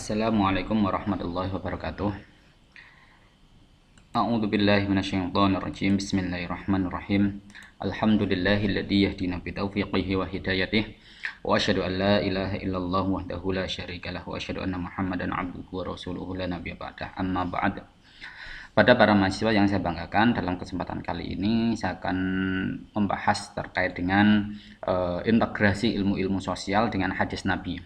Assalamualaikum warahmatullahi wabarakatuh. A'udzu billahi minasyaitonir rajim. Bismillahirrahmanirrahim. Alhamdulillahilladzi yahdina bi taufiqihi wa hidayatihi wa asyhadu an la ilaha illallah wahdahu la syarikalah wa asyhadu anna Muhammadan abduhu wa rasuluhu la nabiyya ba'dah. Amma ba'd. Pada para mahasiswa yang saya banggakan, dalam kesempatan kali ini saya akan membahas terkait dengan integrasi ilmu-ilmu sosial dengan hadis Nabi.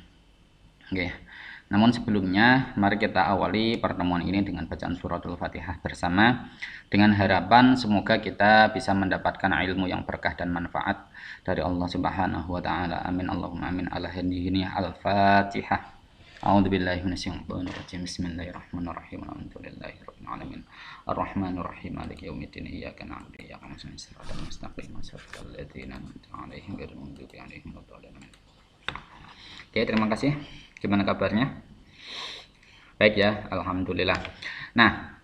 Oke. Namun sebelumnya, mari kita awali pertemuan ini dengan bacaan suratul Fatihah bersama, dengan harapan semoga kita bisa mendapatkan ilmu yang berkah dan manfaat dari Allah Subhanahu wa taala. Amin Allahumma amin. Al-Fatihah. A'udzubillahi minasyaitonir rajim. Bismillahirrahmanirrahim. Alhamdulillahirabbil alamin. Arrahmanirrahim. Maliki yaumiddin. Iyyaka na'budu wa iyyaka nasta'in. Shiratal mustaqim. Shiratal ladzina an'amta 'alaihim ghairil maghdubi 'alaihim waladdallin. Oke, terima kasih. Gimana kabarnya? Baik ya, alhamdulillah. Nah,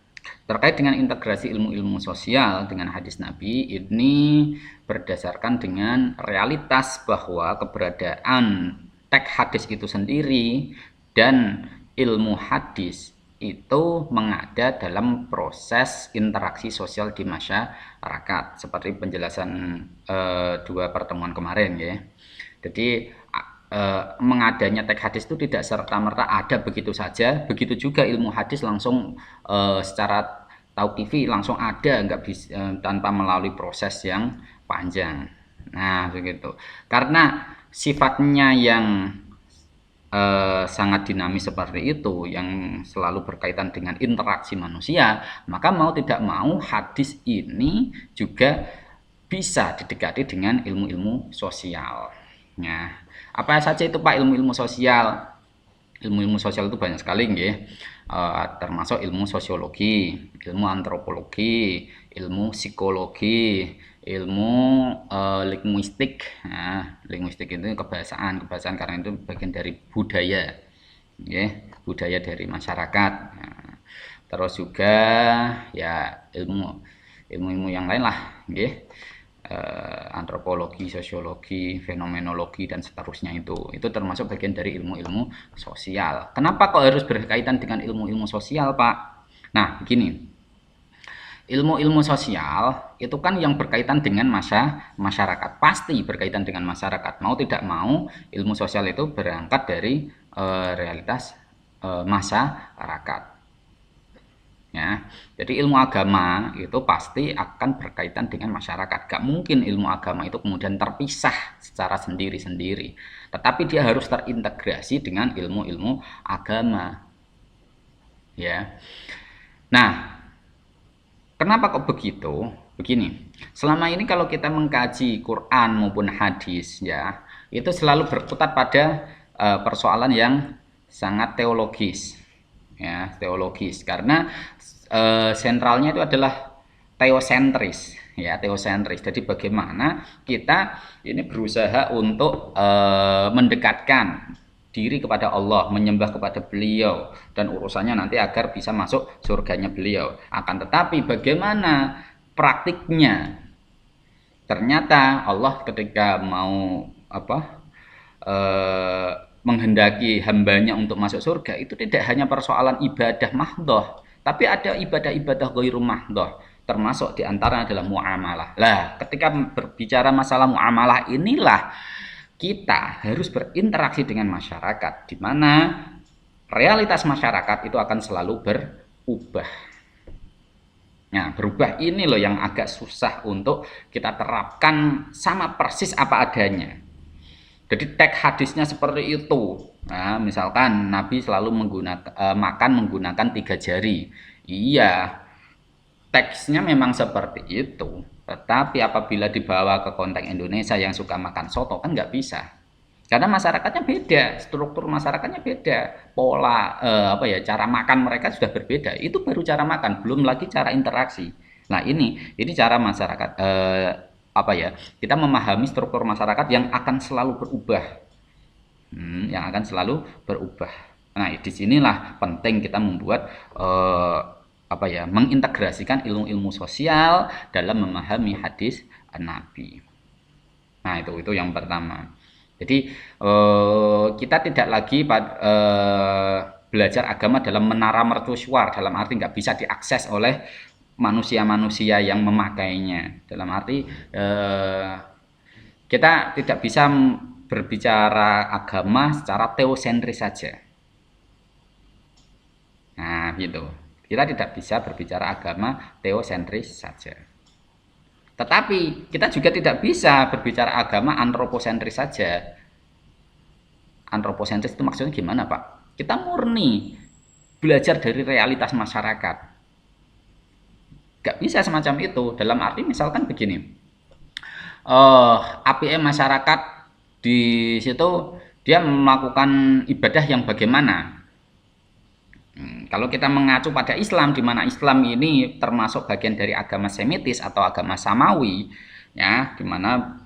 terkait dengan integrasi ilmu-ilmu sosial dengan hadis Nabi ini berdasarkan dengan realitas bahwa keberadaan teks hadis itu sendiri dan ilmu hadis itu mengada dalam proses interaksi sosial di masyarakat seperti penjelasan dua pertemuan kemarin ya. Jadi mengadanya teks hadis itu tidak serta-merta ada begitu saja, begitu juga ilmu hadis langsung secara tauqifi langsung ada, nggak bisa tanpa melalui proses yang panjang. Nah begitu, karena sifatnya yang sangat dinamis seperti itu, yang selalu berkaitan dengan interaksi manusia, maka mau tidak mau hadis ini juga bisa didekati dengan ilmu-ilmu sosial. Nah, apa saja itu Pak ilmu-ilmu sosial? Ilmu-ilmu sosial itu banyak sekali nggih. Termasuk ilmu sosiologi, ilmu antropologi, ilmu psikologi, ilmu linguistik. Nah, linguistik itu kebahasaan karena itu bagian dari budaya. Nggih, budaya dari masyarakat. Nah, terus juga ya ilmu yang lain lah nggih. Antropologi, sosiologi, fenomenologi dan seterusnya itu termasuk bagian dari ilmu-ilmu sosial. Kenapa kok harus berkaitan dengan ilmu-ilmu sosial, Pak? Nah, begini. Ilmu-ilmu sosial itu kan yang berkaitan dengan masyarakat, pasti berkaitan dengan masyarakat. Mau tidak mau, ilmu sosial itu berangkat dari realitas masyarakat. Ya, jadi ilmu agama itu pasti akan berkaitan dengan masyarakat. Gak mungkin ilmu agama itu kemudian terpisah secara sendiri-sendiri. Tetapi dia harus terintegrasi dengan ilmu-ilmu agama. Ya. Nah, kenapa kok begitu? Begini, selama ini kalau kita mengkaji Quran maupun hadis, ya, itu selalu berkutat pada persoalan yang sangat teologis. Ya, teologis karena sentralnya itu adalah teosentris ya, teosentris. Jadi bagaimana kita ini berusaha untuk mendekatkan diri kepada Allah, menyembah kepada beliau dan urusannya nanti agar bisa masuk surganya beliau. Akan tetapi bagaimana praktiknya? Ternyata Allah ketika mau menghendaki hambanya untuk masuk surga itu tidak hanya persoalan ibadah mahdhah, tapi ada ibadah-ibadah ghairu mahdhah, termasuk diantara adalah muamalah. Lah, ketika berbicara masalah muamalah inilah kita harus berinteraksi dengan masyarakat, di mana realitas masyarakat itu akan selalu berubah. Nah, berubah ini loh yang agak susah untuk kita terapkan sama persis apa adanya. Jadi teks hadisnya seperti itu. Nah, misalkan Nabi selalu makan menggunakan 3 jari. Iya, teksnya memang seperti itu. Tetapi apabila dibawa ke konteks Indonesia yang suka makan soto kan nggak bisa. Karena masyarakatnya beda, struktur masyarakatnya beda, pola cara makan mereka sudah berbeda. Itu baru cara makan, belum lagi cara interaksi. Nah ini cara masyarakat. Kita memahami struktur masyarakat yang akan selalu berubah, Nah, disinilah penting kita membuat mengintegrasikan ilmu-ilmu sosial dalam memahami hadis Nabi. Nah, itu yang pertama. Jadi kita tidak lagi belajar agama dalam menara mercusuar, dalam arti nggak bisa diakses oleh manusia-manusia yang memakainya. Dalam arti kita tidak bisa berbicara agama secara teosentris saja. Nah, gitu. Kita tidak bisa berbicara agama teosentris saja. Tetapi kita juga tidak bisa berbicara agama antroposentris saja. Antroposentris itu maksudnya gimana, Pak? Kita murni belajar dari realitas masyarakat. Gak bisa semacam itu. Dalam arti misalkan begini, APM masyarakat di situ dia melakukan ibadah yang bagaimana? Kalau kita mengacu pada Islam, di mana Islam ini termasuk bagian dari agama Semitis atau agama Samawi, ya, di mana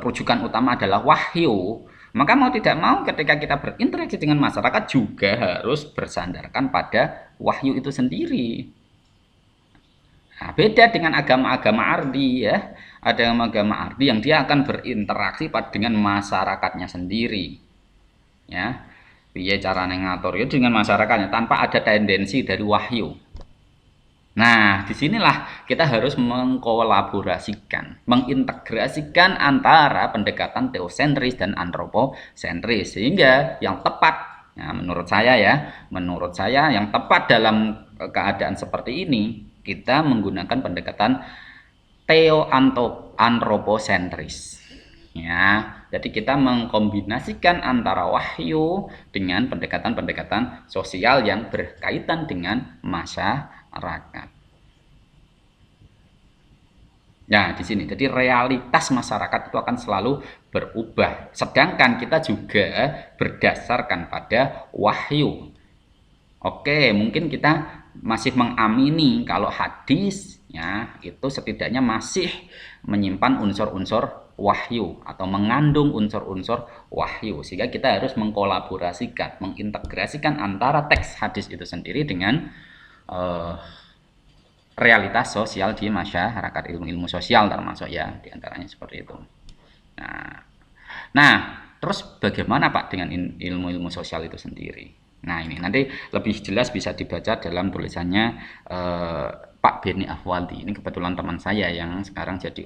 rujukan utama adalah wahyu, maka mau tidak mau ketika kita berinteraksi dengan masyarakat juga harus bersandarkan pada wahyu itu sendiri. Nah, beda dengan agama-agama ardi, ya, agama-agama ardi yang dia akan berinteraksi dengan masyarakatnya sendiri, ya. Piye carane ngatur ya dengan masyarakatnya tanpa ada tendensi dari wahyu. Nah, disinilah kita harus mengkolaborasikan, mengintegrasikan antara pendekatan teosentris dan antroposentris sehingga yang tepat, ya, menurut saya yang tepat dalam keadaan seperti ini kita menggunakan pendekatan teo-antroposentris. Ya, jadi kita mengkombinasikan antara wahyu dengan pendekatan-pendekatan sosial yang berkaitan dengan masyarakat. Nah, di sini jadi realitas masyarakat itu akan selalu berubah. Sedangkan kita juga berdasarkan pada wahyu. Oke, mungkin kita masih mengamini kalau hadis, ya, itu setidaknya masih menyimpan unsur-unsur wahyu atau mengandung unsur-unsur wahyu, sehingga kita harus mengkolaborasikan, mengintegrasikan antara teks hadis itu sendiri dengan realitas sosial di masyarakat, ilmu-ilmu sosial termasuk, ya, diantaranya seperti itu. Nah, terus bagaimana Pak dengan ilmu-ilmu sosial itu sendiri? Nah, ini nanti lebih jelas bisa dibaca dalam tulisannya Pak Beni Ahwaldi. Ini kebetulan teman saya yang sekarang jadi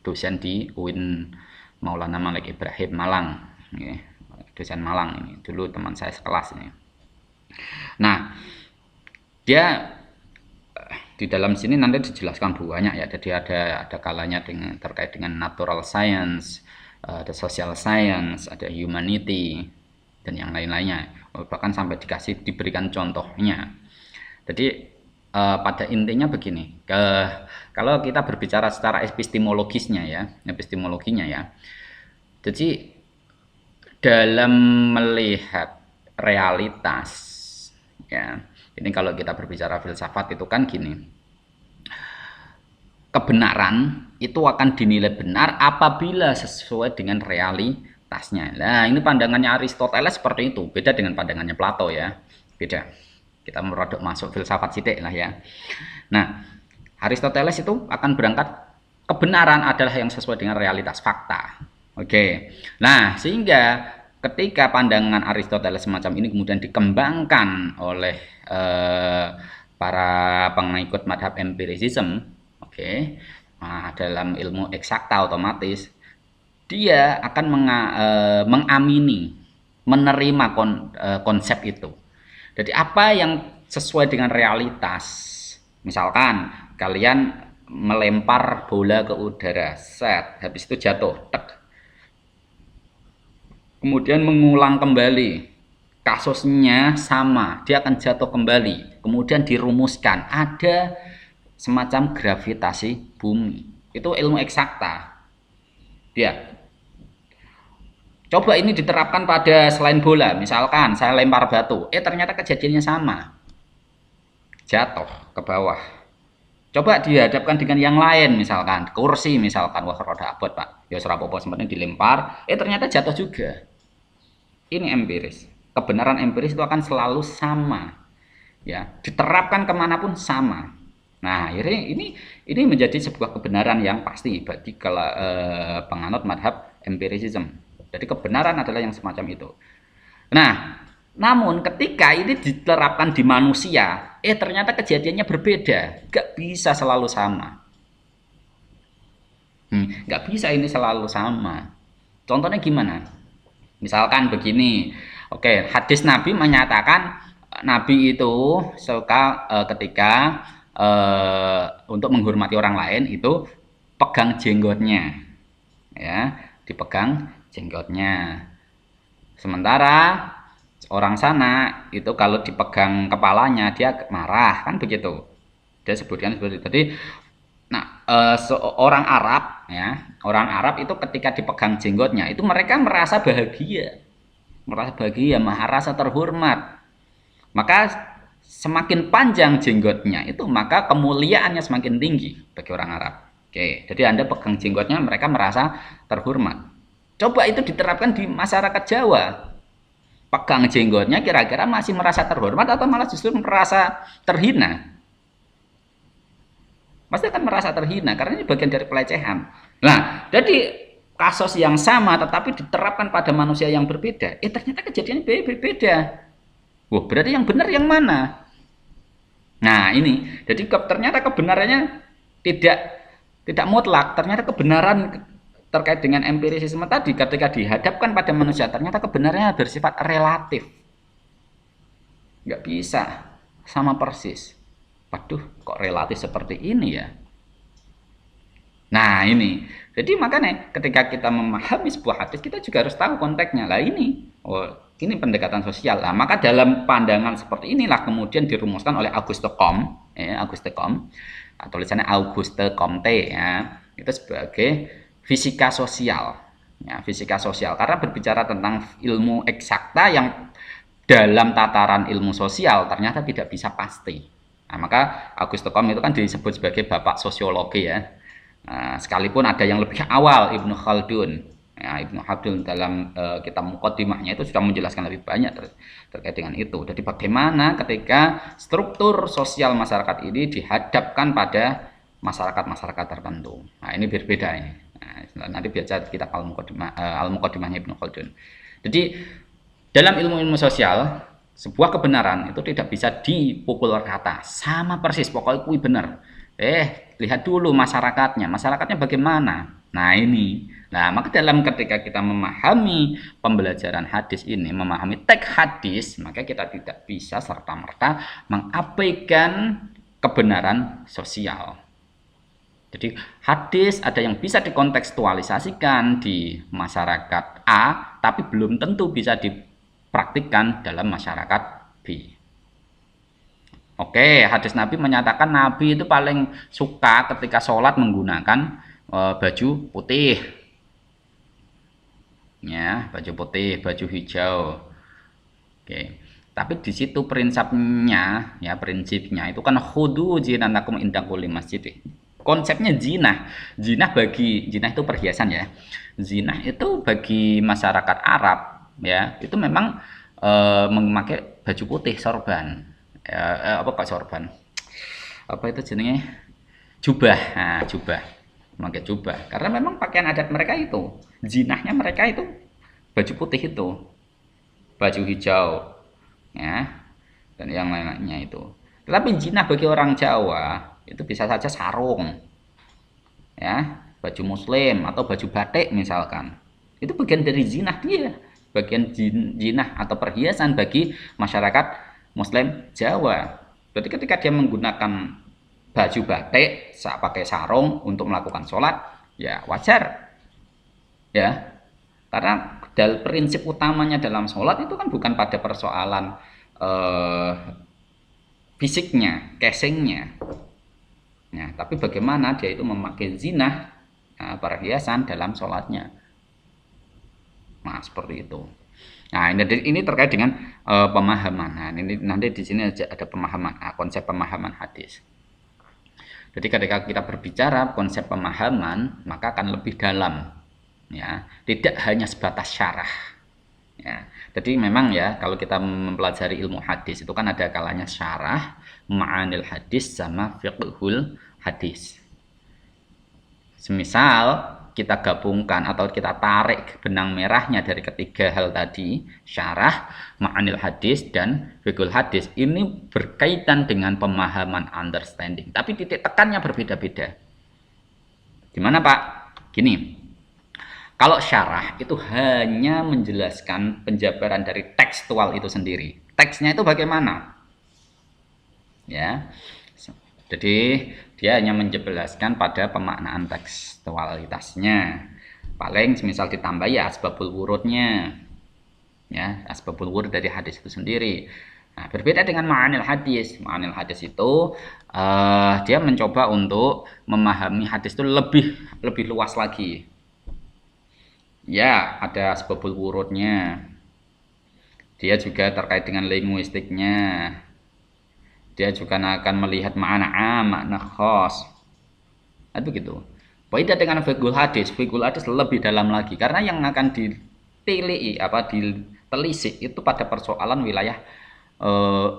dosen di UIN Maulana Malik Ibrahim Malang, ya, dosen Malang ini. Dulu teman saya sekelas ini. Nah, dia di dalam sini nanti dijelaskan banyak, ya. Jadi ada kalanya terkait dengan natural science, ada social science, ada humanity, dan yang lain-lainnya. Bahkan sampai diberikan contohnya. Jadi pada intinya begini, kalau kita berbicara secara epistemologinya, ya. Jadi dalam melihat realitas, ya. Ini kalau kita berbicara filsafat itu kan gini. Kebenaran itu akan dinilai benar apabila sesuai dengan realitasnya. Nah, ini pandangannya Aristoteles seperti itu, beda dengan pandangannya Plato, ya. Beda. Kita merodok masuk filsafat sidik lah, ya. Nah, Aristoteles itu akan berangkat kebenaran adalah yang sesuai dengan realitas fakta. Oke. Nah, sehingga ketika pandangan Aristoteles semacam ini kemudian dikembangkan oleh para pengikut madhab empirisism, oke. Nah, dalam ilmu eksakta otomatis dia akan mengamini, menerima konsep itu. Jadi apa yang sesuai dengan realitas, misalkan kalian melempar bola ke udara, set, habis itu jatuh, tek. Kemudian mengulang kembali, kasusnya sama, dia akan jatuh kembali. Kemudian dirumuskan, ada semacam gravitasi bumi. Itu ilmu eksakta. Dia. Coba ini diterapkan pada selain bola, misalkan saya lempar batu, ternyata kejadiannya sama, jatuh ke bawah. Coba dihadapkan dengan yang lain, misalkan kursi, misalkan, wah roda abot Pak, ya serapopo sempatnya dilempar, ternyata jatuh juga. Ini empiris, kebenaran empiris itu akan selalu sama, ya, diterapkan kemanapun sama. Nah, ini menjadi sebuah kebenaran yang pasti bagi penganut madhab empirisism. Jadi kebenaran adalah yang semacam itu. Nah, Namun ketika ini diterapkan di manusia, ternyata kejadiannya berbeda. Nggak bisa selalu sama. Nggak bisa ini selalu sama. Contohnya gimana? Misalkan begini, oke, hadis Nabi menyatakan Nabi itu suka ketika untuk menghormati orang lain itu pegang jenggotnya, ya, dipegang jenggotnya. Sementara orang sana itu kalau dipegang kepalanya dia marah, kan begitu. Dia sebutkan seperti itu. Jadi, nah, orang Arab, ya, orang Arab itu ketika dipegang jenggotnya itu mereka merasa bahagia, merasa terhormat. Maka semakin panjang jenggotnya itu maka kemuliaannya semakin tinggi bagi orang Arab. Oke, jadi Anda pegang jenggotnya mereka merasa terhormat. Coba itu diterapkan di masyarakat Jawa. Pegang jenggotnya kira-kira masih merasa terhormat atau malah justru merasa terhina? Pasti akan merasa terhina karena ini bagian dari pelecehan. Nah, jadi kasus yang sama tetapi diterapkan pada manusia yang berbeda, ternyata kejadiannya berbeda. Wah, berarti yang benar yang mana? Nah, ini. Jadi ternyata kebenarannya tidak mutlak. Ternyata kebenaran terkait dengan empirisisme tadi ketika dihadapkan pada manusia, ternyata kebenarannya bersifat relatif. Nggak bisa sama persis. Waduh, kok relatif seperti ini ya? Nah, ini. Jadi makanya ketika kita memahami sebuah hadis, kita juga harus tahu konteksnya. Lah ini, ini pendekatan sosial. Nah, maka dalam pandangan seperti inilah kemudian dirumuskan oleh Auguste Comte, tulisannya Auguste Comte, ya, itu sebagai fisika sosial. Ya, fisika sosial. Karena berbicara tentang ilmu eksakta yang dalam tataran ilmu sosial ternyata tidak bisa pasti. Nah, maka Auguste Comte itu kan disebut sebagai bapak sosiologi, ya. Nah, sekalipun ada yang lebih awal, Ibnu Khaldun. Ya, Ibnu Khaldun dalam kitab Muqaddimahnya itu sudah menjelaskan lebih banyak terkait dengan itu. Jadi bagaimana ketika struktur sosial masyarakat ini dihadapkan pada masyarakat-masyarakat tertentu. Nah, ini berbeda ini. Nah, nanti baca kitab Al-Muqaddimahnya Ibnu Khaldun. Jadi dalam ilmu-ilmu sosial, sebuah kebenaran itu tidak bisa dipukul rata, sama persis, pokoknya kui benar. Lihat dulu masyarakatnya bagaimana. Nah, ini. Nah, maka ketika kita memahami pembelajaran hadis ini, memahami teks hadis, maka kita tidak bisa serta-merta mengabaikan kebenaran sosial. Jadi hadis ada yang bisa dikontekstualisasikan di masyarakat A, tapi belum tentu bisa dipraktikkan dalam masyarakat B. Oke, hadis Nabi menyatakan Nabi itu paling suka ketika sholat menggunakan baju putih. Ya, baju putih, baju hijau. Oke. Tapi di situ prinsipnya itu kan khudu zinatakum inda kulli masjid. Konsepnya zina itu perhiasan, ya. Zina itu bagi masyarakat Arab, ya, itu memang memakai baju putih, sorban. Sorban? Apa itu jenenge? Jubah. Nah, jubah. Memakai jubah. Karena memang pakaian adat mereka itu, zinahnya mereka itu baju putih itu. Baju hijau, ya. Dan yang lain-lainnya itu. Tetapi zinah bagi orang Jawa itu bisa saja sarung, ya, baju muslim atau baju batik misalkan. Itu bagian dari zinah dia, bagian zinah atau perhiasan bagi masyarakat Muslim Jawa. Berarti ketika dia menggunakan baju batik pakai sarung untuk melakukan sholat, ya wajar, ya, karena prinsip utamanya dalam sholat itu kan bukan pada persoalan fisiknya, casingnya, ya, tapi bagaimana dia itu memakai zinah, perhiasan dalam sholatnya. Nah, seperti itu. Nah, ini terkait dengan pemahaman. Nah, ini nanti di sini ada pemahaman, konsep pemahaman hadis. Jadi ketika kita berbicara konsep pemahaman, maka akan lebih dalam, ya, tidak hanya sebatas syarah, ya. Jadi memang, ya, kalau kita mempelajari ilmu hadis itu kan ada kalanya syarah, ma'anil hadis sama fiqhul hadis. Semisal kita gabungkan atau kita tarik benang merahnya dari ketiga hal tadi, syarah, ma'anil hadis, dan fiqhul hadis, ini berkaitan dengan pemahaman understanding. Tapi titik tekannya berbeda-beda. Gimana Pak? Gini, kalau syarah itu hanya menjelaskan penjabaran dari tekstual itu sendiri. Teksnya itu bagaimana? Ya, jadi dia hanya menjelaskan pada pemaknaan tekstualitasnya. Paling misal ditambah ya asbabul wurudnya, ya asbabul wurud dari hadis itu sendiri. Nah, berbeda dengan ma'anil hadis. Ma'anil hadis itu dia mencoba untuk memahami hadis itu lebih luas lagi. Ya, ada asbabul wurudnya. Dia juga terkait dengan linguistiknya. Dia juga akan melihat makna am, makna khos. Itu gitu. Beda dengan fiqhul hadis lebih dalam lagi karena yang akan ditelisik itu pada persoalan wilayah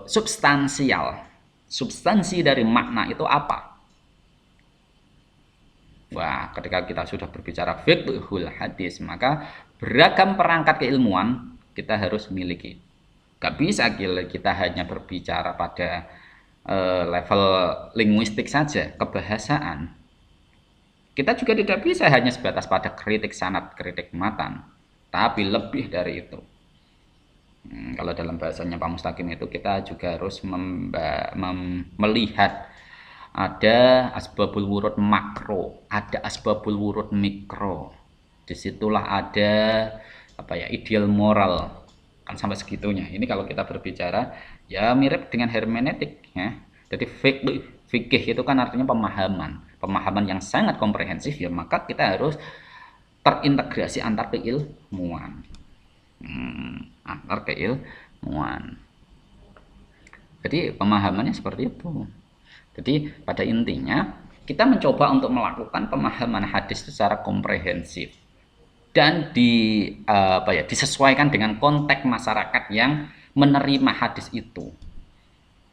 substansial. Substansi dari makna itu apa? Wah, ketika kita sudah berbicara fiqhul hadis, maka beragam perangkat keilmuan kita harus miliki. Gak bisa kita hanya berbicara pada level linguistik saja, kebahasaan. Kita juga tidak bisa hanya sebatas pada kritik sanad, kritik matan, tapi lebih dari itu. Kalau dalam bahasanya Pak Mustaqim itu kita juga harus melihat ada asbabul wurud makro, ada asbabul wurud mikro. Disitulah ada ideal moral, kan sampai segitunya. Ini kalau kita berbicara ya mirip dengan hermeneutik ya. Jadi fikih itu kan artinya pemahaman yang sangat komprehensif ya, maka kita harus terintegrasi antar keilmuan. Antar keilmuan. Jadi pemahamannya seperti itu. Jadi pada intinya kita mencoba untuk melakukan pemahaman hadis secara komprehensif dan disesuaikan dengan konteks masyarakat yang menerima hadis itu.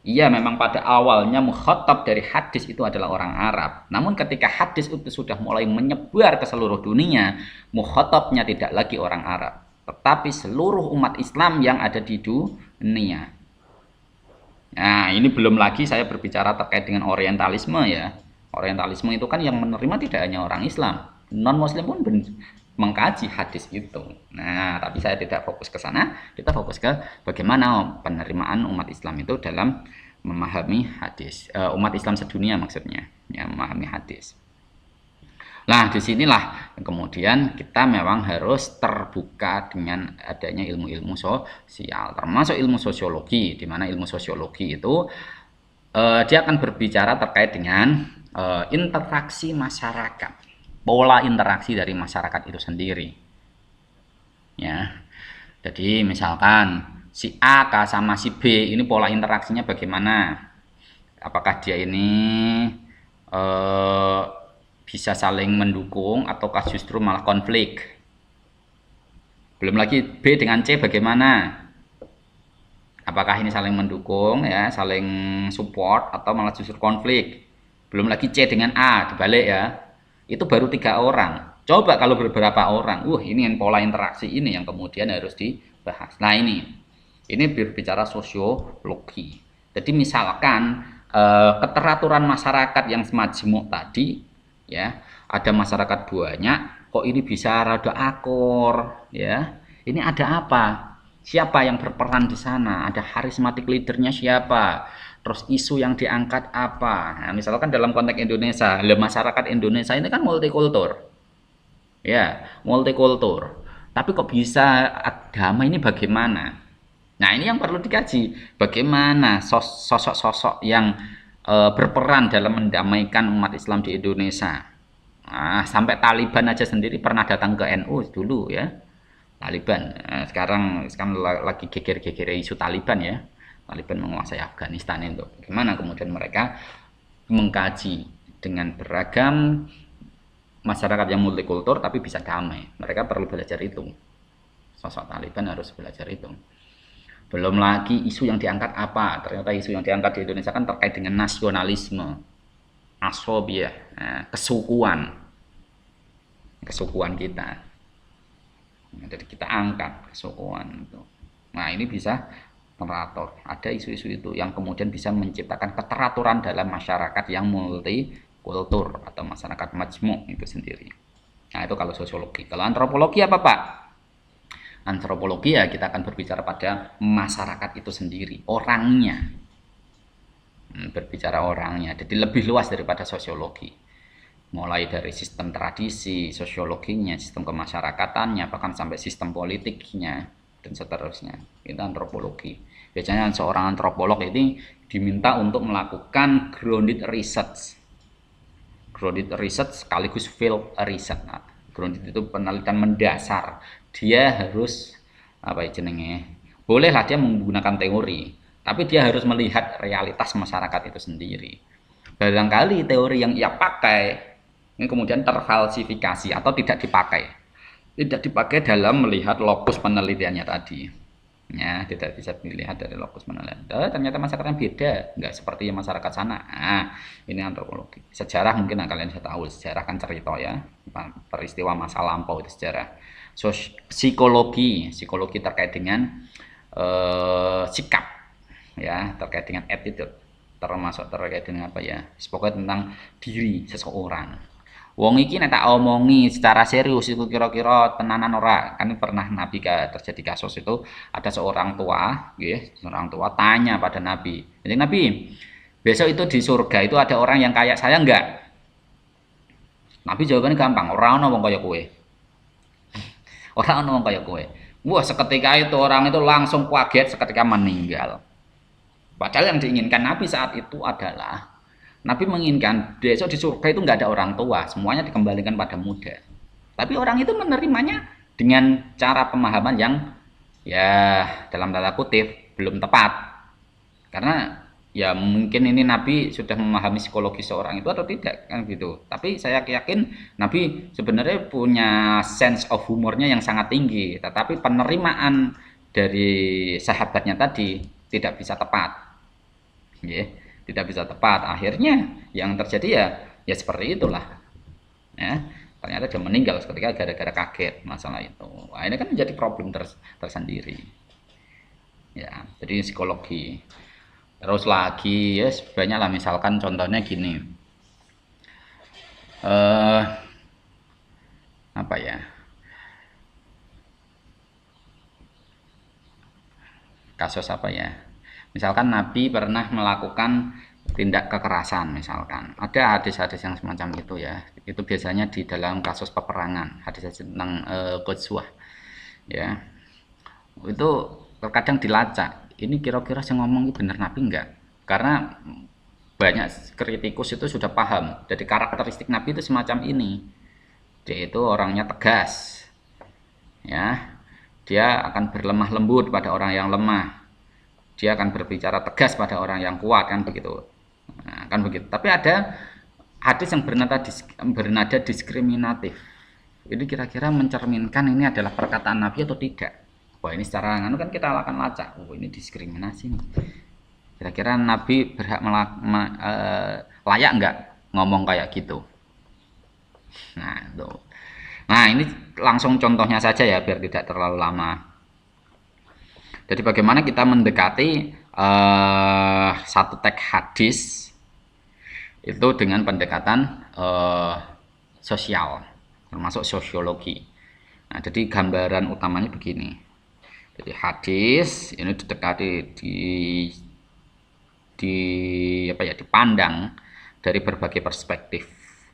Iya, memang pada awalnya mukhatab dari hadis itu adalah orang Arab. Namun ketika hadis itu sudah mulai menyebar ke seluruh dunia, mukhatabnya tidak lagi orang Arab, tetapi seluruh umat Islam yang ada di dunia. Nah, ini belum lagi saya berbicara terkait dengan orientalisme ya. Orientalisme itu kan yang menerima tidak hanya orang Islam, non-Muslim pun mengkaji hadis itu. Nah, tapi saya tidak fokus ke sana. Kita fokus ke bagaimana penerimaan umat Islam itu dalam memahami hadis. Umat Islam sedunia maksudnya, ya, memahami hadis. Nah, disinilah kemudian kita memang harus terbuka dengan adanya ilmu-ilmu sosial, termasuk ilmu sosiologi, di mana ilmu sosiologi itu dia akan berbicara terkait dengan interaksi masyarakat. Pola interaksi dari masyarakat itu sendiri ya. Jadi misalkan si A sama si B ini pola interaksinya bagaimana, apakah dia ini bisa saling mendukung ataukah justru malah konflik. Belum lagi B dengan C bagaimana, apakah ini saling mendukung ya, saling support atau malah justru konflik. Belum lagi C dengan A dibalik ya, itu baru 3 orang. Coba kalau beberapa orang, ini pola interaksi ini yang kemudian harus dibahas. Nah, ini berbicara sosiologi. Jadi misalkan keteraturan masyarakat yang semajemuk tadi ya, ada masyarakat banyak, kok ini bisa rada akor ya. Ini ada apa? Siapa yang berperan di sana? Ada charismatic leadernya siapa? Terus isu yang diangkat apa? Nah, misalkan dalam konteks Indonesia, masyarakat Indonesia ini kan multikultur. Ya, multikultur. Tapi kok bisa agama ini bagaimana? Nah, ini yang perlu dikaji. Bagaimana sosok-sosok yang berperan dalam mendamaikan umat Islam di Indonesia. Nah, sampai Taliban aja sendiri pernah datang ke NU dulu ya. Taliban. Sekarang lagi geger-geger isu Taliban ya. Taliban menguasai Afghanistan itu. Bagaimana kemudian mereka mengkaji dengan beragam masyarakat yang multikultur tapi bisa damai. Mereka perlu belajar itu. Sosok Taliban harus belajar itu. Belum lagi isu yang diangkat apa? Ternyata isu yang diangkat di Indonesia kan terkait dengan nasionalisme, asobiyah, kesukuan. kesukuan kita. Jadi kita angkat kesukuan itu. Nah ini bisa teratur. Ada isu-isu itu yang kemudian bisa menciptakan keteraturan dalam masyarakat yang multikultur atau masyarakat majmuk itu sendiri. Nah itu kalau sosiologi. Kalau antropologi apa Pak? Antropologi ya kita akan berbicara pada masyarakat itu sendiri, orangnya. Berbicara orangnya, jadi lebih luas daripada sosiologi. Mulai dari sistem tradisi, sosiologinya, sistem kemasyarakatannya, bahkan sampai sistem politiknya, dan seterusnya. Itu antropologi. Biasanya seorang antropolog ini diminta untuk melakukan grounded research. Grounded research sekaligus field research. Nah, grounded itu penelitian mendasar. Dia harus, apa ya jenenge, bolehlah dia menggunakan teori, tapi dia harus melihat realitas masyarakat itu sendiri. Barangkali teori yang ia pakai ini kemudian terfalsifikasi atau tidak dipakai dalam melihat lokus penelitiannya tadi ya, tidak bisa dilihat dari lokus penelitian. Ternyata masyarakatnya beda, nggak seperti masyarakat sana. Nah ini antropologi. Sejarah mungkin kalian sudah tahu, sejarah kan cerita ya, peristiwa masa lampau itu sejarah. Psikologi terkait dengan sikap ya, terkait dengan attitude, termasuk terkait dengan apa ya, pokoknya tentang diri seseorang. Wong iki nek tak omongi secara serius itu kira-kira tenanan ora. Kan pernah Nabi terjadi kasus itu, ada seorang tua, seorang tua tanya pada Nabi. Jadi Nabi, besok itu di surga itu ada orang yang kayak saya enggak? Nabi jawabannya gampang, ora ono wong kaya kowe. Ora ono wong kaya kowe. Wah, seketika itu orang itu langsung kaget, seketika meninggal. Padahal yang diinginkan Nabi saat itu adalah Nabi menginginkan besok di surga itu nggak ada orang tua, semuanya dikembalikan pada muda. Tapi orang itu menerimanya dengan cara pemahaman yang ya dalam tanda kutip belum tepat. Karena ya mungkin ini Nabi sudah memahami psikologi seorang itu atau tidak kan gitu. Tapi saya yakin Nabi sebenarnya punya sense of humornya yang sangat tinggi, tetapi penerimaan dari sahabatnya tadi tidak bisa tepat. Tidak bisa tepat, akhirnya yang terjadi ya seperti itulah ya, ternyata dia meninggal ketika gara-gara kaget masalah itu. Nah, ini kan menjadi problem tersendiri ya. Jadi psikologi terus lagi ya banyak lah, misalkan contohnya gini, apa ya, kasus apa ya, misalkan Nabi pernah melakukan tindak kekerasan, misalkan ada hadis-hadis yang semacam itu ya, itu biasanya di dalam kasus peperangan, hadis tentang Ghazwah ya, itu terkadang dilacak, ini kira-kira saya ngomong bener Nabi enggak, karena banyak kritikus itu sudah paham jadi karakteristik Nabi itu semacam ini, dia itu orangnya tegas ya, dia akan berlemah lembut pada orang yang lemah, dia akan berbicara tegas pada orang yang kuat, kan begitu. Nah, kan begitu. Tapi ada hadis yang bernada diskriminatif. Ini kira-kira mencerminkan ini adalah perkataan Nabi atau tidak? Wah, ini secara kan kita akan lacak. Oh, ini diskriminasi nih. Kira-kira Nabi berhak layak nggak ngomong kayak gitu? Nah, itu. Nah, ini langsung contohnya saja ya, biar tidak terlalu lama. Jadi bagaimana kita mendekati satu teks hadis itu dengan pendekatan sosial, termasuk sosiologi. Nah, jadi gambaran utamanya begini. Jadi hadis ini didekati dipandang dari berbagai perspektif.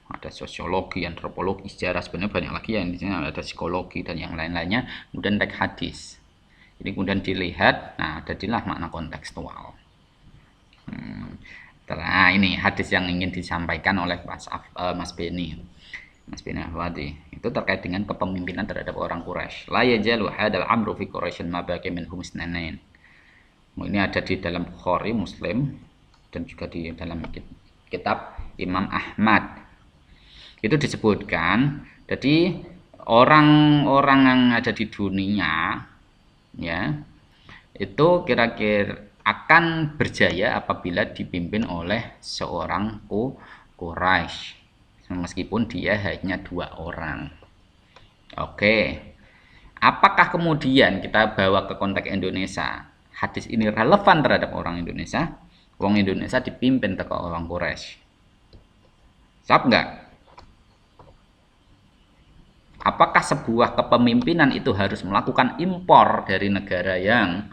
Ada sosiologi, antropologi, sejarah, sebenarnya banyak lagi yang di sini, ada psikologi dan yang lain-lainnya. Kemudian teks hadis. Ini kemudian dilihat, nah jadilah makna kontekstual. Nah ini hadis yang ingin disampaikan oleh Mas Beni Ahwadi, itu terkait dengan kepemimpinan terhadap orang Quraisy. La yajalu hadal amru fi Quraisyin ma baqi minhum isnain. Ini ada di dalam Bukhari, Muslim, dan juga di dalam kitab Imam Ahmad. Itu disebutkan, jadi orang-orang yang ada di dunia ya itu kira-kira akan berjaya apabila dipimpin oleh seorang Quraisy, meskipun dia hanya 2 orang Oke, apakah kemudian kita bawa ke konteks Indonesia, hadis ini relevan terhadap orang Indonesia? Wong Indonesia dipimpin teko orang Quraisy. Siap nggak? Apakah sebuah kepemimpinan itu harus melakukan impor dari negara yang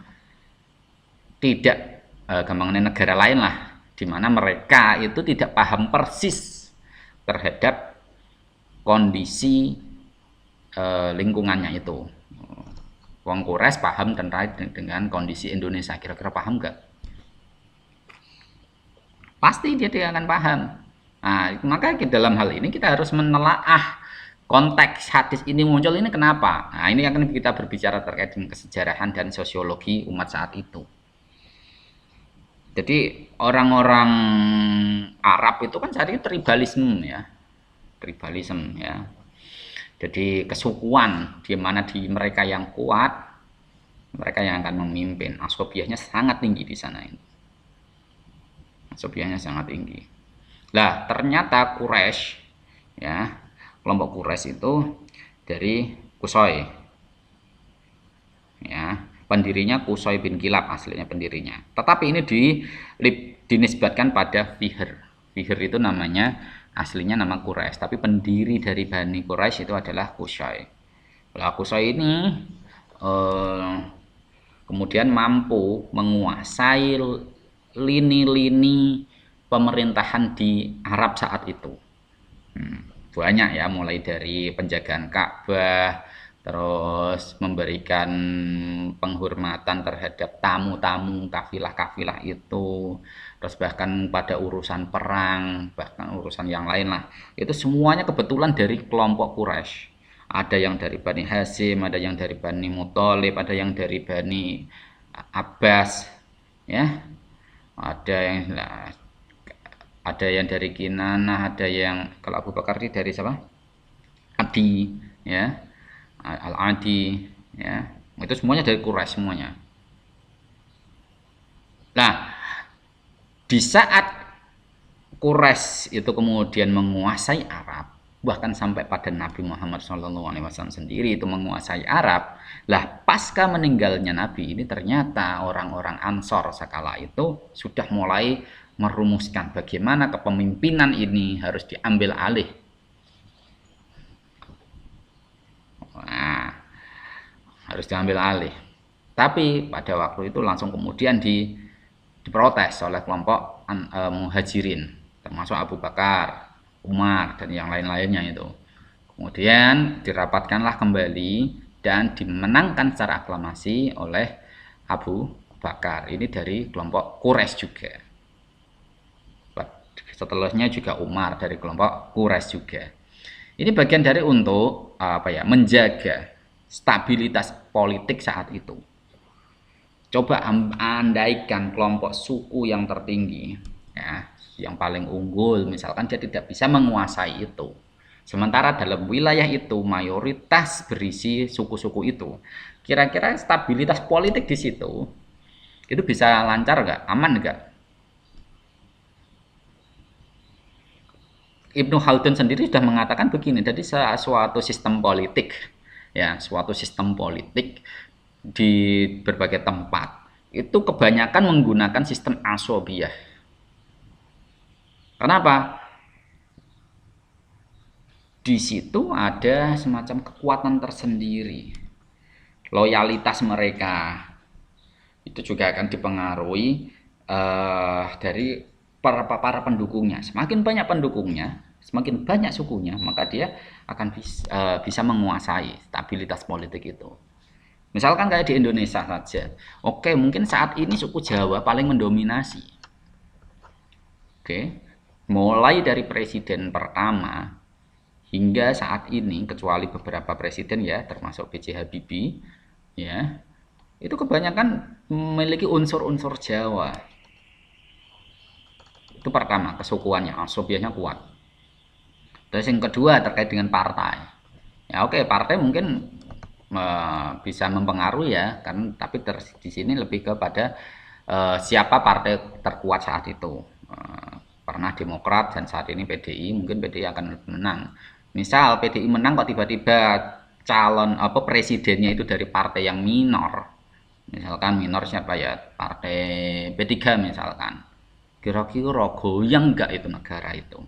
tidak gampangnya negara lain lah, di mana mereka itu tidak paham persis terhadap kondisi lingkungannya itu. Wong Quraisy paham terkait dengan kondisi Indonesia, kira-kira paham nggak? Pasti dia tidak akan paham. Nah, maka dalam hal ini kita harus menelaah konteks hadis ini muncul ini kenapa. Nah, ini akan kita berbicara terkait dengan kesejarahan dan sosiologi umat saat itu. Jadi orang-orang Arab itu kan saat itu tribalisme ya, tribalisme ya. Jadi kesukuan di mana di mereka yang kuat, mereka yang akan memimpin. Asobiahnya sangat tinggi di sana ini. Asobiahnya sangat tinggi. Lah ternyata Quraisy ya, kelompok Quraisy itu dari Qusay ya, pendirinya Qusay bin Kilab aslinya pendirinya, tetapi ini dinisbatkan pada Fihr. Fihr itu namanya aslinya nama Quraisy, tapi pendiri dari Bani Quraisy itu adalah Qusay. Lah Qusay ini kemudian mampu menguasai lini-lini pemerintahan di Arab saat itu. Banyak ya, mulai dari penjagaan Ka'bah, terus memberikan penghormatan terhadap tamu-tamu kafilah-kafilah itu, terus bahkan pada urusan perang, bahkan urusan yang lain lah, itu semuanya kebetulan dari kelompok Quraisy. Ada yang dari Bani Hasyim, ada yang dari Bani Muthalib, ada yang dari Bani Abbas ya, ada yang dari Kinanah, ada yang kalau Abu Bakar ini dari siapa? Adi ya, Al-Adi ya, itu semuanya dari Quraisy semuanya. Nah, di saat Quraisy itu kemudian menguasai Arab, bahkan sampai pada Nabi Muhammad SAW sendiri itu menguasai Arab. Lah pasca meninggalnya Nabi ini ternyata orang-orang Ansor sekala itu sudah mulai merumuskan bagaimana kepemimpinan ini harus diambil alih. Nah, harus diambil alih. Tapi pada waktu itu langsung kemudian diprotes oleh kelompok muhajirin, termasuk Abu Bakar, Umar, dan yang lain-lainnya itu. Kemudian dirapatkanlah kembali dan dimenangkan secara aklamasi oleh Abu Bakar. Ini dari kelompok Quraisy juga. Setelahnya juga Umar dari kelompok Quraisy juga. Ini bagian dari untuk menjaga stabilitas politik saat itu. Coba andaikan kelompok suku yang tertinggi ya, yang paling unggul misalkan dia tidak bisa menguasai itu, sementara dalam wilayah itu mayoritas berisi suku-suku itu, kira-kira stabilitas politik di situ itu bisa lancar nggak, aman nggak? Ibnu Khaldun sendiri sudah mengatakan begini, jadi suatu sistem politik ya, suatu sistem politik di berbagai tempat itu kebanyakan menggunakan sistem asobiyah. Kenapa? Di situ ada semacam kekuatan tersendiri, loyalitas mereka itu juga akan dipengaruhi dari para pendukungnya. Semakin banyak pendukungnya, semakin banyak sukunya, maka dia akan bisa menguasai stabilitas politik itu. Misalkan kayak di Indonesia saja, oke, mungkin saat ini suku Jawa paling mendominasi. Oke, mulai dari presiden pertama hingga saat ini, kecuali beberapa presiden ya, termasuk B.J. Habibie, ya, itu kebanyakan memiliki unsur-unsur Jawa. Itu pertama, kesukuannya, asobiahnya kuat. Terus yang kedua terkait dengan partai. Ya oke, partai mungkin bisa mempengaruhi ya, kan, tapi di sini lebih kepada siapa partai terkuat saat itu. Pernah Demokrat dan saat ini PDI, mungkin PDI akan menang. Misal PDI menang kok tiba-tiba calon presidennya itu dari partai yang minor, misalkan minor siapa ya, partai P3 misalkan, kira-kira goyang nggak itu negara itu?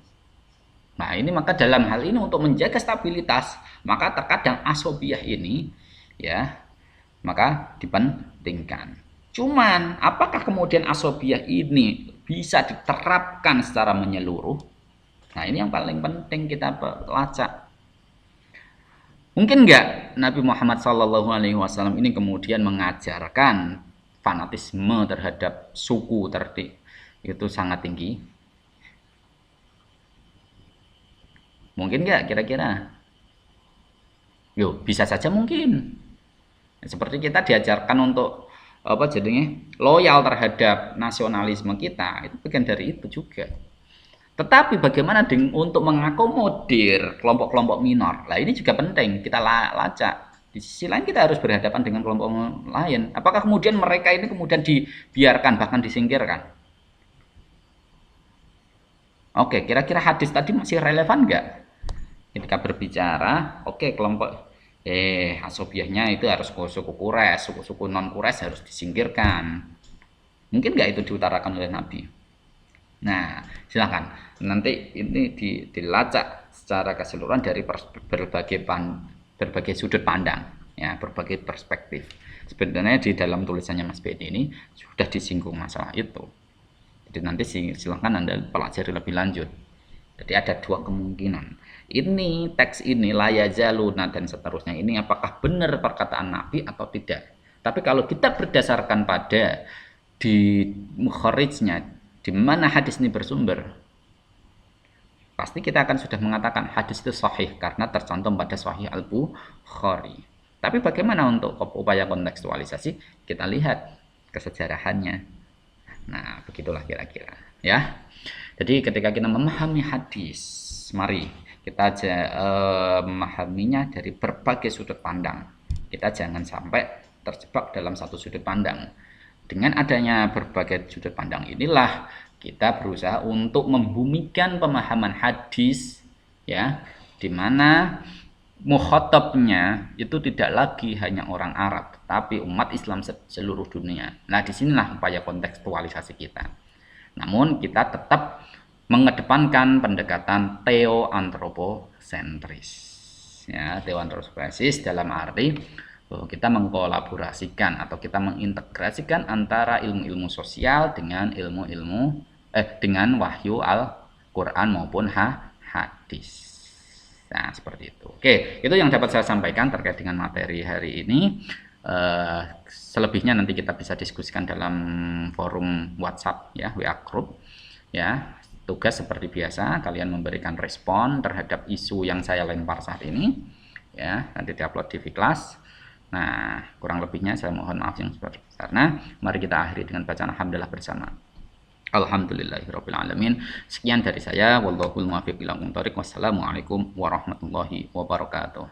Nah ini maka dalam hal ini untuk menjaga stabilitas, maka terkadang asobiah ini ya maka dipentingkan. Cuman apakah kemudian asobiah ini bisa diterapkan secara menyeluruh? Nah ini yang paling penting kita pelacak. Mungkin nggak Nabi Muhammad SAW ini kemudian mengajarkan fanatisme terhadap suku itu sangat tinggi? Mungkin nggak kira-kira? Yo, bisa saja mungkin. Seperti kita diajarkan untuk loyal terhadap nasionalisme kita, itu bagian dari itu juga. Tetapi bagaimana untuk mengakomodir kelompok-kelompok minor? Nah ini juga penting kita lacak. Di sisi lain kita harus berhadapan dengan kelompok lain. Apakah kemudian mereka ini kemudian dibiarkan bahkan disingkirkan? Oke, kira-kira hadis tadi masih relevan nggak? Ketika berbicara, oke kelompok asobiahnya itu harus suku Quraisy, suku-suku non Quraisy harus disingkirkan. Mungkin nggak itu diutarakan oleh Nabi? Nah, silakan nanti ini dilacak secara keseluruhan dari berbagai sudut pandang, ya, berbagai perspektif. Sebenarnya di dalam tulisannya Mas Bedi ini sudah disinggung masalah itu. Jadi nanti silakan Anda pelajari lebih lanjut. Jadi ada dua kemungkinan. Ini teks ini layazaluna dan seterusnya ini apakah benar perkataan Nabi atau tidak? Tapi kalau kita berdasarkan pada di mukharijnya, di mana hadis ini bersumber, pasti kita akan sudah mengatakan hadis itu sahih karena tercantum pada Sahih Al-Bukhari. Tapi bagaimana untuk upaya kontekstualisasi? Kita lihat kesejarahannya. Nah, begitulah kira-kira, ya. Jadi ketika kita memahami hadis, mari kita memahaminya dari berbagai sudut pandang. Kita jangan sampai terjebak dalam satu sudut pandang. Dengan adanya berbagai sudut pandang inilah kita berusaha untuk membumikan pemahaman hadis, ya, di mana mukhatabnya itu tidak lagi hanya orang Arab, tapi umat Islam seluruh dunia. Nah, disinilah upaya kontekstualisasi kita. Namun kita tetap mengedepankan pendekatan teoantropocentris. Ya, teoantropocentris dalam arti bahwa kita mengkolaborasikan atau kita mengintegrasikan antara ilmu-ilmu sosial dengan dengan wahyu Al-Qur'an maupun hadis. Nah, seperti itu. Oke, itu yang dapat saya sampaikan terkait dengan materi hari ini. Selebihnya nanti kita bisa diskusikan dalam forum WhatsApp, ya, WA group, ya. Tugas seperti biasa kalian memberikan respon terhadap isu yang saya lempar saat ini, ya, nanti diupload di Kelas. Nah, kurang lebihnya saya mohon maaf yang sebesar-besarnya. Mari kita akhiri dengan bacaan alhamdulillah bersama. Alhamdulillahirabbil alamin. Sekian dari saya, wallahul muwaffiq ila aqwamit thoriq. Wassalamualaikum warahmatullahi wabarakatuh.